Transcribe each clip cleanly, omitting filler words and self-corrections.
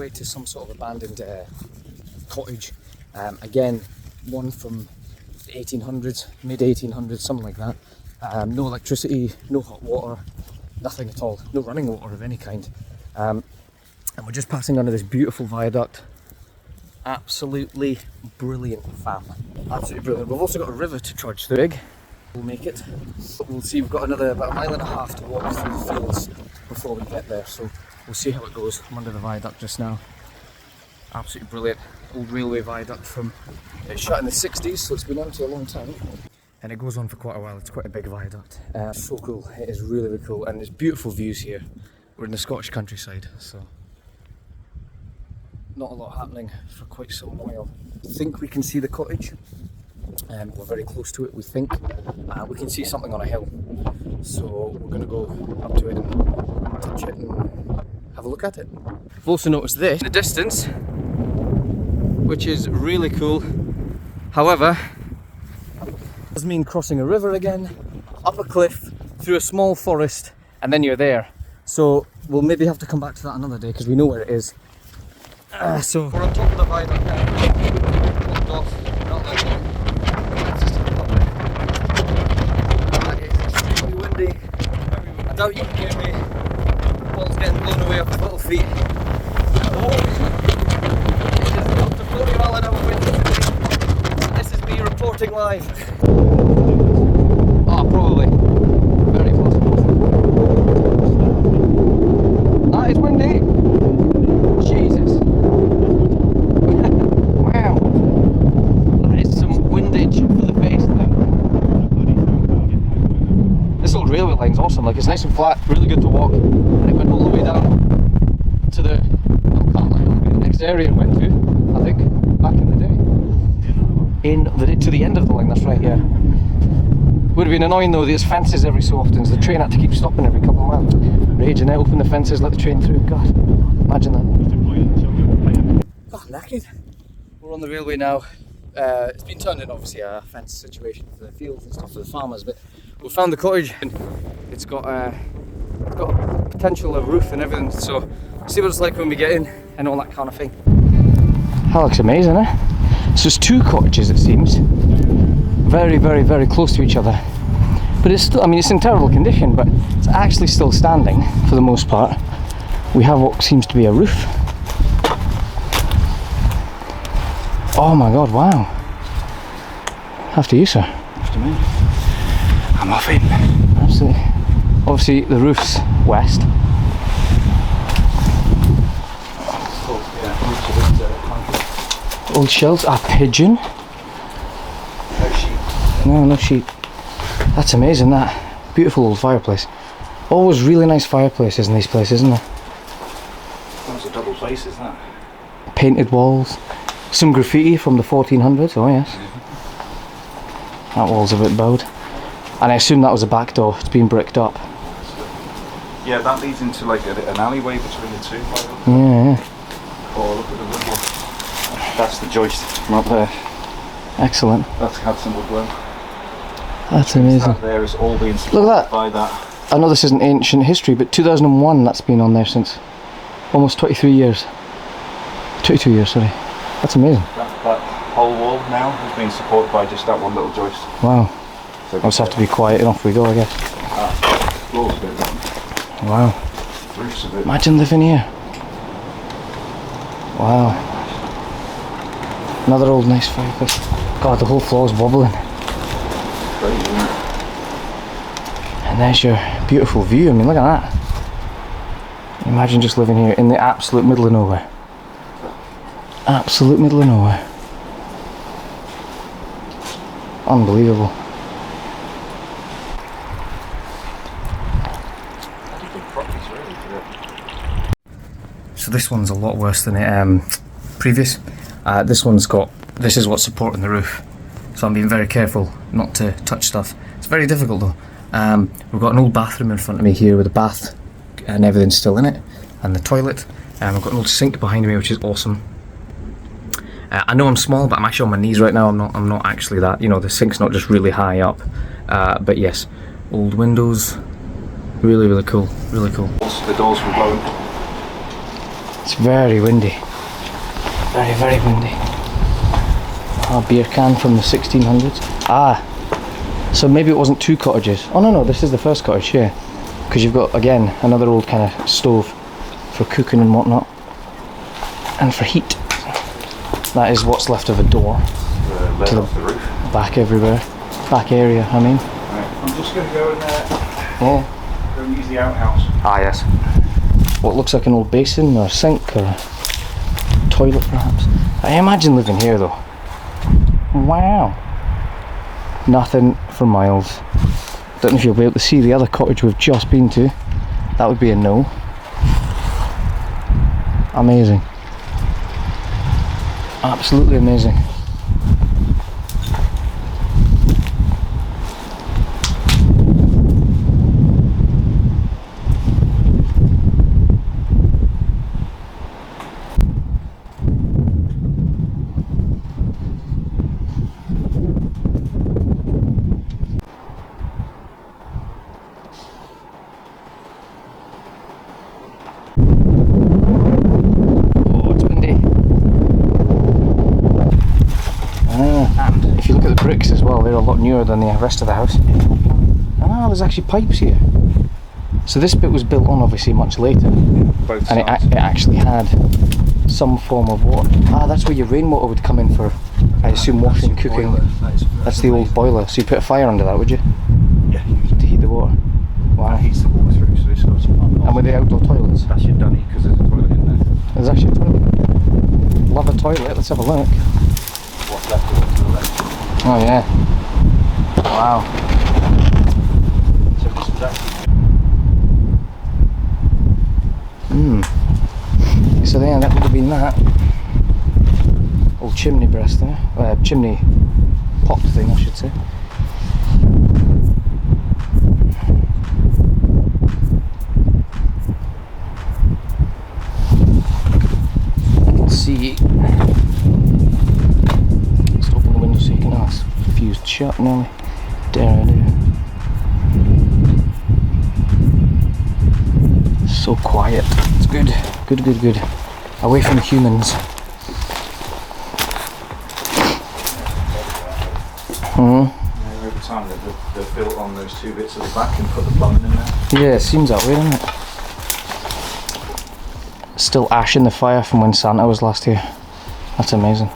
way to some sort of abandoned cottage. Again, one from the 1800s, mid 1800s, something like that. No electricity, no hot water, nothing at all, no running water of any kind. And we're just passing under this beautiful viaduct. Absolutely brilliant, fam. Absolutely brilliant. We've also got a river to trudge through. We'll make it. We'll see, we've got about a mile and a half to walk through the fields before we get there, so we'll see how it goes. I'm under the viaduct just now. Absolutely brilliant. Old railway viaduct from, it's shut in the 60s, so it's been empty a long time. And it goes on for quite a while. It's quite a big viaduct. So cool. It is really, really cool. And there's beautiful views here. We're in the Scottish countryside, so not a lot happening for quite some while. I think we can see the cottage. We're very close to it, we think. We can see something on a hill. So we're going to go up to it and touch it and have a look at it. I've also noticed this in the distance, which is really cool. However, it does mean crossing a river again, up a cliff, through a small forest, and then you're there. So we'll maybe have to come back to that another day because we know where it is. So we're on top of the viaduct now. Blocked off, not that long. It's extremely windy. I doubt you can hear me. The ball's getting blown away off the little feet. Oh! It is up to 40 mile an hour wind today. So this is me reporting live. Oh, probably. Very possible. That is windy. Jesus. Wow. That is some windage for the face now. This old railway line's awesome. Like, it's nice and flat, really good to walk. And it went all the way down to the, I can't remember the next area it went to, I think, back in the day. To the end of the line, that's right, yeah. Would have been annoying though, there's fences every so often, so the train had to keep stopping every couple of miles. Raging out, open the fences, let the train through. God, imagine that. Oh, knackered. We're on the railway now. It's been turned in, obviously, a fence situation for the fields and stuff for the farmers, but we found the cottage and it's got potential of roof and everything, so see what it's like when we get in and all that kind of thing. That looks amazing, eh? So there's two cottages, it seems. Very, very, very close to each other. But it's still, I mean, it's in terrible condition, but it's actually still standing for the most part. We have what seems to be a roof. Oh my god, wow. After you, sir. After me. I'm off in. Absolutely. Obviously, the roof's west. Old shells. A pigeon. No, no sheep. That's amazing, that. Beautiful old fireplace. Always really nice fireplaces in these places, isn't there? That's a double place, isn't that? Painted walls. Some graffiti from the 1400s, oh yes. That wall's a bit bowed. And I assume that was a back door, it's been bricked up. Yeah, that leads into like an alleyway between the two. Yeah. Oh, look at the wood one. That's the joist from up there. Excellent. That's had some woodwork. That's amazing. That there is all being look at that. By that. I know this isn't ancient history, but 2001 that's been on there since almost 23 years. 22 years, sorry. That's amazing. That whole wall now has been supported by just that one little joist. Wow. So I'll just have to be quiet and off we go, I guess. Floor's a bit rotten. Wow. Roof's a bit. Imagine living here. Wow. Another old nice fireplace. God, the whole floor's wobbling. Crazy, isn't it? And there's your beautiful view. I mean, look at that. Imagine just living here in the absolute middle of nowhere. Absolute middle of nowhere. Unbelievable. So this one's a lot worse than it previous. This is what's supporting the roof. So I'm being very careful not to touch stuff. It's very difficult though. We've got an old bathroom in front of me here with a bath and everything's still in it, and the toilet. I've got an old sink behind me, which is awesome. I know I'm small, but I'm actually on my knees right now. I'm not actually that. You know, the sink's not just really high up. But yes, old windows. Really, really cool. Really cool. The doors were blown. It's very windy. Very, very windy. A beer can from the 1600s. Ah, so maybe it wasn't 2 cottages. Oh no, this is the first cottage, yeah. Because you've got, again, another old kind of stove for cooking and whatnot. And for heat. That is what's left of a door. To the roof. Back everywhere. Back area, I mean. Right. I'm just going to go and Yeah. go and use the outhouse. Ah, yes. What looks like an old basin or sink or toilet, perhaps. I imagine living here, though. Wow. Nothing for miles. Don't know if you'll be able to see the other cottage we've just been to. That would be a no. Amazing. Absolutely amazing. Bricks as well, they're a lot newer than the rest of the house. Ah, there's actually pipes here. So this bit was built on obviously much later. Both and it actually had some form of water. Ah, that's where your rainwater would come in for, I assume, washing, cooking. That's the old boiler. So you put a fire under that, would you? Yeah. To heat the water. Wow. That heats the water through, so it's got some. And with the outdoor toilets? That's your dunny, because there's a toilet in there. There's actually a toilet. Love a toilet, let's have a look. What's left of it to the left? Oh yeah. Wow. So this was actually. So yeah, that would have been that. Old chimney breast there. Chimney pot thing, I should say. You can see. Let's open the window so you can ask. Fused shut nearly. So quiet. It's good. Good. Away from the humans. Over time they've built on those 2 bits at the back and put the plumbing in there. Yeah, it seems that way, doesn't it? Still ash in the fire from when Santa was last here. That's amazing.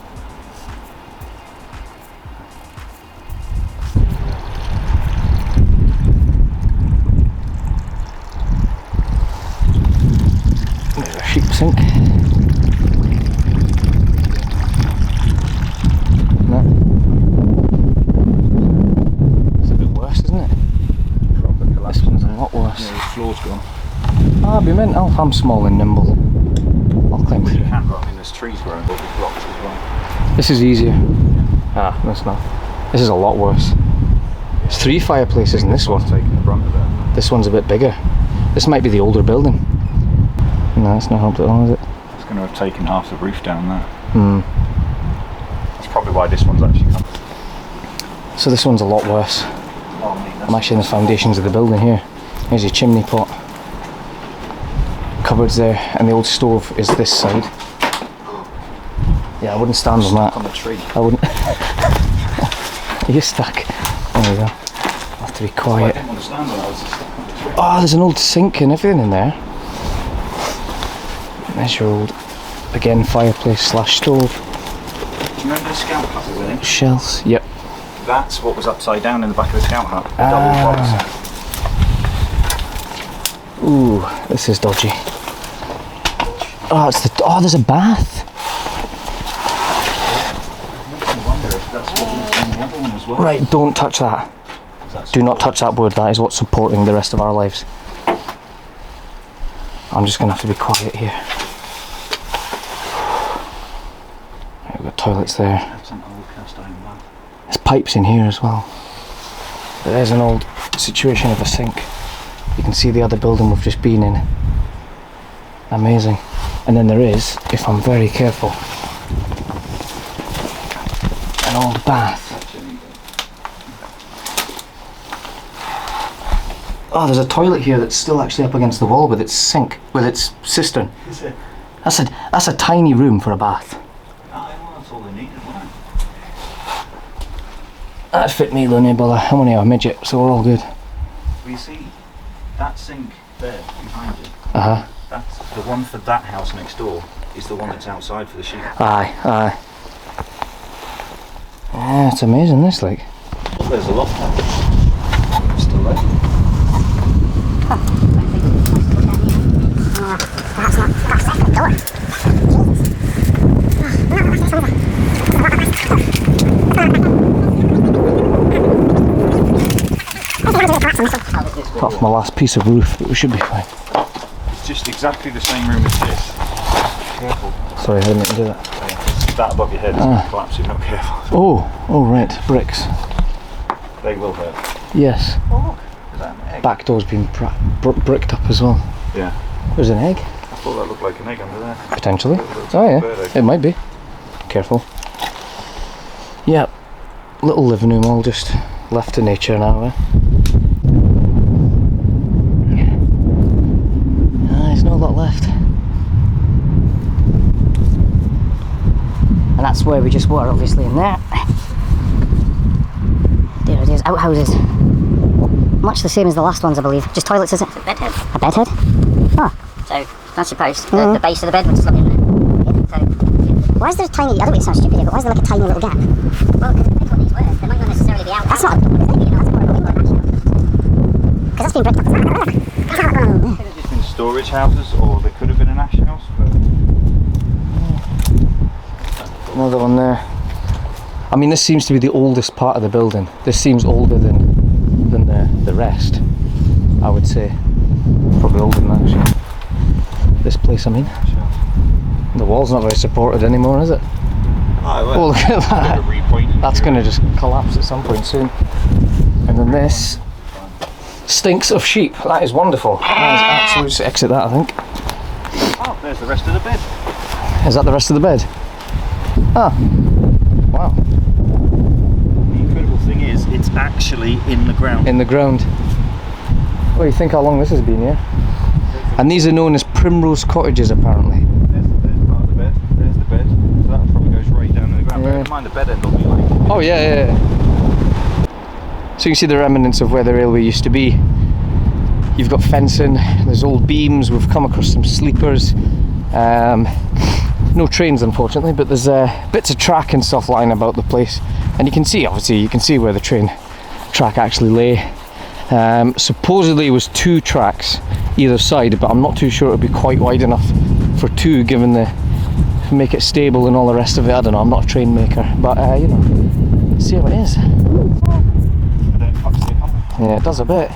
There's a sheep sink. No. It's a bit worse, isn't it? This one's a lot worse. Yeah, the floor's gone. Ah, be mental. I'm small and nimble. I'll climb through. You can't go. I mean, there's trees growing above the blocks as well. This is easier. Ah, that's not. This is a lot worse. There's 3 fireplaces in this one. Taking the brunt of it. This one's a bit bigger. This might be the older building. No, that's not helped at all, is it? It's going to have taken half the roof down there. That's probably why this one's actually come. So this one's a lot worse. I'm actually in the foundations of the building here. Here's your chimney pot. Cupboards there, and the old stove is this side. Yeah, I wouldn't stand on that. On the tree. I wouldn't. You're stuck. There we go. I have to be quiet. I didn't want to stand on it, I was just stuck on the tree. Oh, there's an old sink and everything in there. There's your old, again, fireplace slash stove. Do you remember the scout hut we were in? Shelves, yep. That's what was upside down in the back of the scout hut. The double box. Ooh, this is dodgy. Oh, it's the. Oh, there's a bath. I wonder if that's what was in the other one as well. Right, don't touch that. Do not touch that wood. That is what's supporting the rest of our lives. I'm just gonna have to be quiet here. Right, we've got toilets there. That's an old cast iron lamp. There's pipes in here as well. There's an old situation of a sink. You can see the other building we've just been in. Amazing. And then there is, if I'm very careful, an old bath. Oh, there's a toilet here that's still actually up against the wall with its sink, with its cistern. Is it? That's a tiny room for a bath. Well, that's all they needed, wasn't it? That'd fit me, though, no bother. I'm only a midget, so we're all good. Well, you see, that sink there behind you, that's the one for that house next door, is the one that's outside for the sheep. Aye. Yeah, it's amazing, this, like. Well, there's a lot there. Still there. Apart from my last piece of roof, but we should be fine. It's just exactly the same room as this. Careful. Sorry, I didn't mean to do that. That above your head is going to collapse if you're not careful. Oh right, bricks. They will hurt. Yes. Oh, is that an egg? Back door's been bricked up as well. Yeah. There's an egg. I thought that looked like an egg under there. Potentially. Oh yeah, it might be. Careful. Yeah, little living room all just left to nature now, eh? There's not a lot left. And that's where we just were, obviously, in there. There it is, outhouses. Much the same as the last ones, I believe. Just toilets, is it? A bedhead. A bedhead? Oh. So, that's supposed the base of the bed would slip in there. So, Why is there a tiny, I don't mean to sound stupid here, but why is there like a tiny little gap? well, because it depends what these were. They might not necessarily be out. That's not, that's more of a window, actually. because that's been bricked up. Could have just been storage houses, or they could have been an ash house. But Another one there. I mean, this seems to be the oldest part of the building. This seems older than the rest, I would say. Probably older than that, actually. This place, I mean. The wall's not very supported anymore, is it? Oh, look at that. That's going to just collapse at some point soon. And then this stinks of sheep. That is wonderful. That is absolute. Just exit that, I think. oh, there's the rest of the bed. Is that the rest of the bed? Ah, wow. The incredible thing is, it's actually in the ground. In the ground. What do you think how long this has been here? And these are known as Primrose Cottages, apparently. There's part of the bed. There's the bed. So that probably goes right down to the ground. Yeah. Bear in mind the bed end will be like. Oh yeah. So you can see the remnants of where the railway used to be. You've got fencing, there's old beams, we've come across some sleepers. No trains, unfortunately, but there's bits of track and stuff lying about the place. And you can see, obviously, where the train track actually lay. Supposedly it was 2 tracks either side, but I'm not too sure it would be quite wide enough for 2, given the make it stable and all the rest of it. I don't know, I'm not a train maker, but you know, see how it is. Yeah, it does a bit.